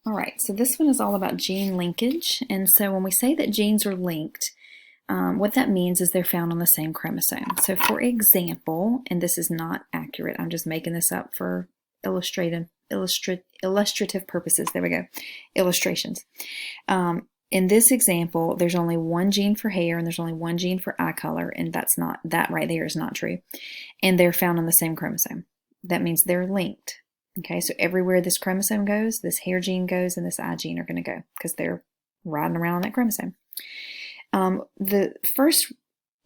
All right, so this one is all about gene linkage. And so when we say that genes are linked, what that means is they're found on the same chromosome. So for example, and this is not accurate, I'm just making this up for illustrative purposes. There we go, illustrations. In this example, there's only one gene for hair and there's only one gene for eye color, and that right there is not true. And they're found on the same chromosome. That means they're linked. Okay, so everywhere this chromosome goes, this hair gene goes and this eye gene are going to go because they're riding around on that chromosome. The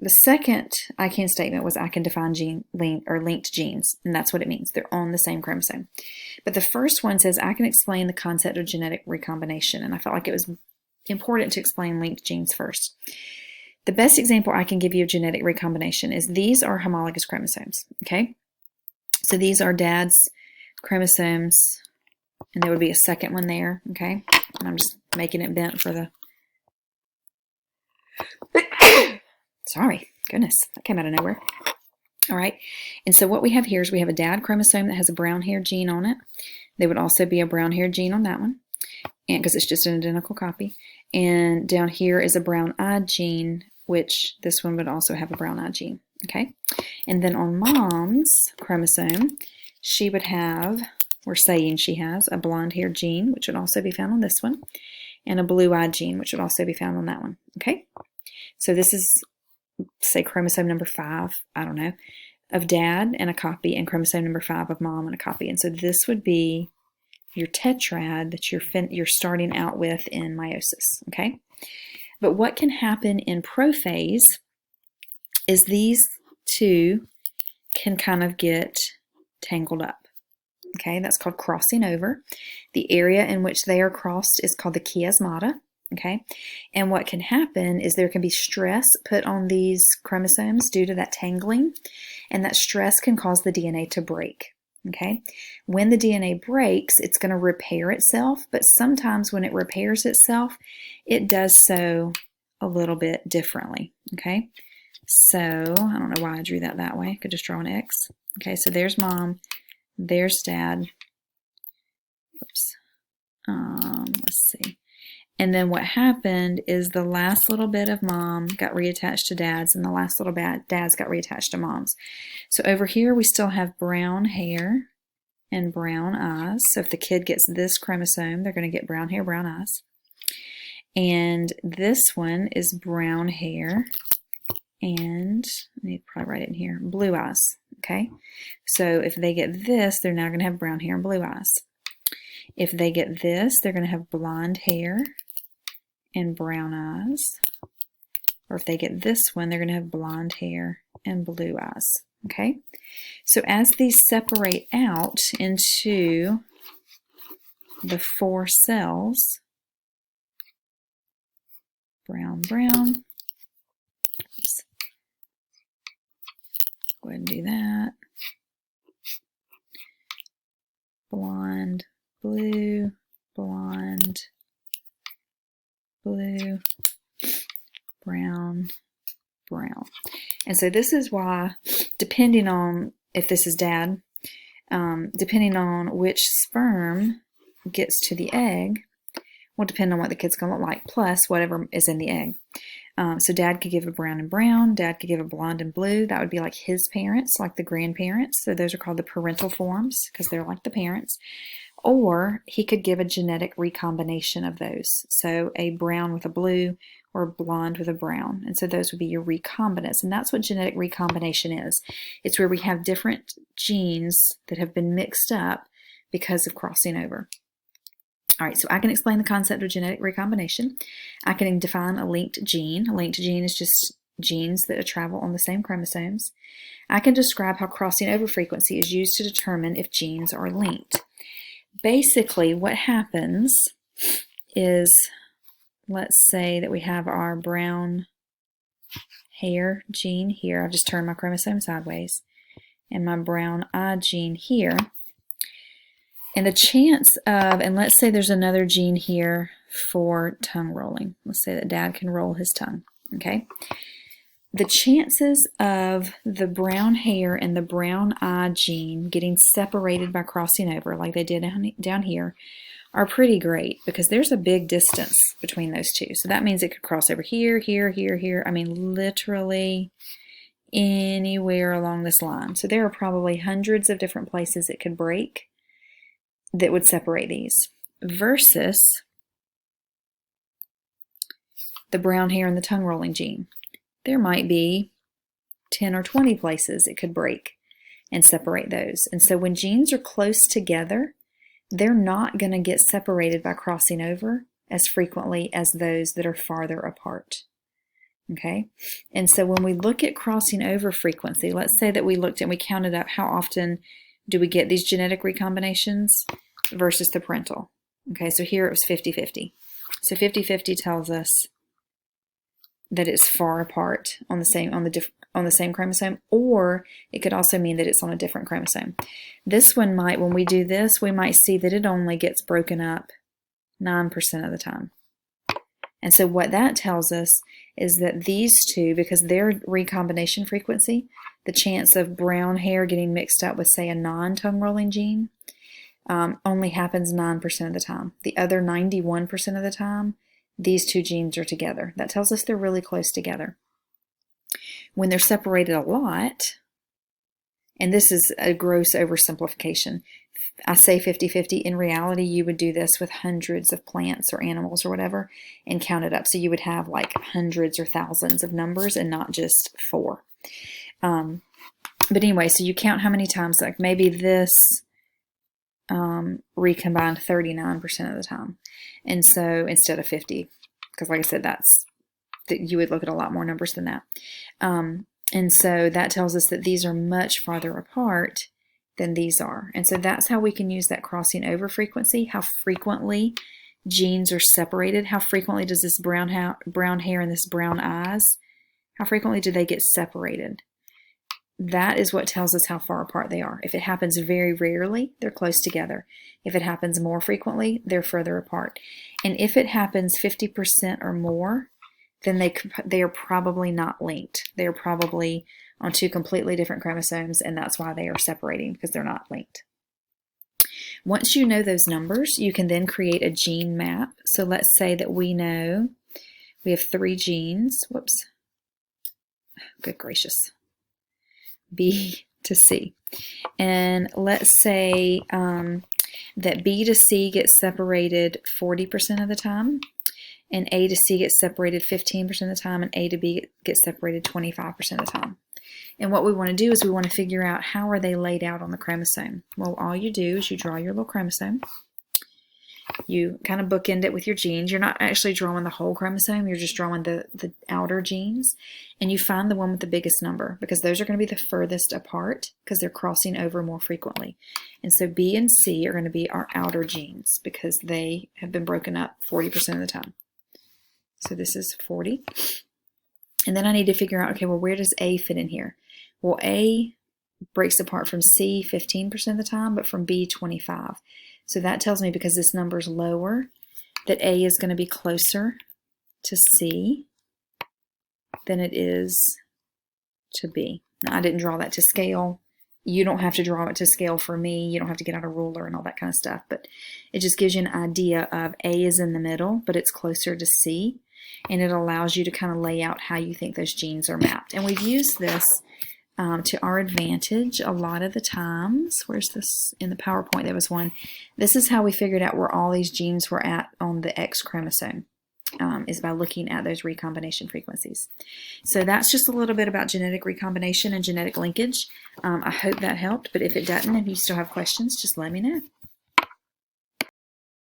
second I can statement was I can define linked genes, and that's what it means. They're on the same chromosome. But the first one says I can explain the concept of genetic recombination, and I felt like it was important to explain linked genes first. The best example I can give you of genetic recombination is these are homologous chromosomes, okay? So these are dad's chromosomes, and there would be a second one there, okay? And I'm just making it bent for the... Sorry, goodness, that came out of nowhere. All right, and so what we have here is we have a dad chromosome that has a brown hair gene on it. There would also be a brown hair gene on that one, and because it's just an identical copy. And down here is a brown eyed gene, which this one would also have a brown eyed gene, okay? And then on mom's chromosome, she would have, we're saying she has, a blonde hair gene, which would also be found on this one, and a blue-eyed gene, which would also be found on that one, okay? So this is, say, chromosome number 5, I don't know, of dad and a copy, and chromosome number 5 of mom and a copy. And so this would be your tetrad that you're starting out with in meiosis, okay? But what can happen in prophase is these two can kind of get tangled up. Okay, that's called crossing over. The area in which they are crossed is called the chiasmata. Okay, and what can happen is there can be stress put on these chromosomes due to that tangling, and that stress can cause the DNA to break. Okay, when the DNA breaks, it's going to repair itself, but sometimes when it repairs itself, it does so a little bit differently. Okay, so I don't know why I drew that way. I could just draw an X. Okay, so there's mom, there's dad. Oops. Let's see. And then what happened is the last little bit of mom got reattached to dad's, and the last little dad's got reattached to mom's. So over here we still have brown hair and brown eyes. So if the kid gets this chromosome, they're going to get brown hair, brown eyes. And this one is brown hair and, I need to probably write it in here, blue eyes. Okay, so if they get this, they're now going to have brown hair and blue eyes. If they get this, they're going to have blonde hair and brown eyes. Or if they get this one, they're going to have blonde hair and blue eyes. Okay, so as these separate out into the 4 cells, brown, brown, oops. Go ahead and do that. Blonde, blue, blonde, blue, brown, brown. And so this is why, depending on if this is dad, depending on which sperm gets to the egg, will depend on what the kid's going to look like, plus whatever is in the egg. So dad could give a brown and brown, dad could give a blonde and blue. That would be like his parents, like the grandparents. So those are called the parental forms because they're like the parents. Or he could give a genetic recombination of those. So a brown with a blue or a blonde with a brown. And so those would be your recombinants. And that's what genetic recombination is. It's where we have different genes that have been mixed up because of crossing over. All right, so I can explain the concept of genetic recombination. I can define a linked gene. A linked gene is just genes that travel on the same chromosomes. I can describe how crossing over frequency is used to determine if genes are linked. Basically, what happens is, let's say that we have our brown hair gene here. I've just turned my chromosome sideways, and my brown eye gene here. And the chance of, and let's say there's another gene here for tongue rolling. Let's say that dad can roll his tongue, okay? The chances of the brown hair and the brown eye gene getting separated by crossing over, like they did down here, are pretty great because there's a big distance between those two. So that means it could cross over here, here, here, here. I mean, literally anywhere along this line. So there are probably hundreds of different places it could break that would separate these, versus the brown hair and the tongue rolling gene. There might be 10 or 20 places it could break and separate those. And so when genes are close together, they're not going to get separated by crossing over as frequently as those that are farther apart. Okay? And so when we look at crossing over frequency, let's say that we looked and we counted up how often do we get these genetic recombinations versus the parental. Okay, so here it was 50-50. So 50-50 tells us that it's far apart on the same chromosome, or it could also mean that it's on a different chromosome. This one might, when we do this, we might see that it only gets broken up 9% of the time. And so what that tells us is that these two, because their recombination frequency, the chance of brown hair getting mixed up with, say, a non-tongue rolling gene, only happens 9% of the time. The other 91% of the time, these two genes are together. That tells us they're really close together. When they're separated a lot, and this is a gross oversimplification, I say 50-50. In reality, you would do this with hundreds of plants or animals or whatever and count it up. So you would have like hundreds or thousands of numbers and not just 4. But anyway, so you count how many times, like maybe this recombined 39% of the time. And so instead of 50, because like I said, you would look at a lot more numbers than that. And so that tells us that these are much farther apart than these are. And so that's how we can use that crossing over frequency, how frequently genes are separated, how frequently does this brown hair and this brown eyes, how frequently do they get separated? That is what tells us how far apart they are. If it happens very rarely, they're close together. If it happens more frequently, they're further apart. And if it happens 50% or more, then they are probably not linked. They are probably on 2 completely different chromosomes, and that's why they are separating, because they're not linked. Once you know those numbers, you can then create a gene map. So let's say that we know we have 3 genes. Whoops. Good gracious. B to C. And let's say that B to C gets separated 40% of the time, and A to C gets separated 15% of the time, and A to B gets separated 25% of the time. And what we want to do is we want to figure out how are they laid out on the chromosome. Well, all you do is you draw your little chromosome. You kind of bookend it with your genes. You're not actually drawing the whole chromosome. You're just drawing the outer genes. And you find the one with the biggest number, because those are going to be the furthest apart because they're crossing over more frequently. And so B and C are going to be our outer genes because they have been broken up 40% of the time. So this is 40. And then I need to figure out, okay, well, where does A fit in here? Well, A breaks apart from C 15% of the time, but from B 25%. So that tells me, because this number is lower, that A is going to be closer to C than it is to B. Now, I didn't draw that to scale. You don't have to draw it to scale for me. You don't have to get out a ruler and all that kind of stuff. But it just gives you an idea of A is in the middle, but it's closer to C. And it allows you to kind of lay out how you think those genes are mapped. And we've used this to our advantage a lot of the times. Where's this? In the PowerPoint, there was one. This is how we figured out where all these genes were at on the X chromosome, is by looking at those recombination frequencies. So that's just a little bit about genetic recombination and genetic linkage. I hope that helped, but if it doesn't and you still have questions, just let me know.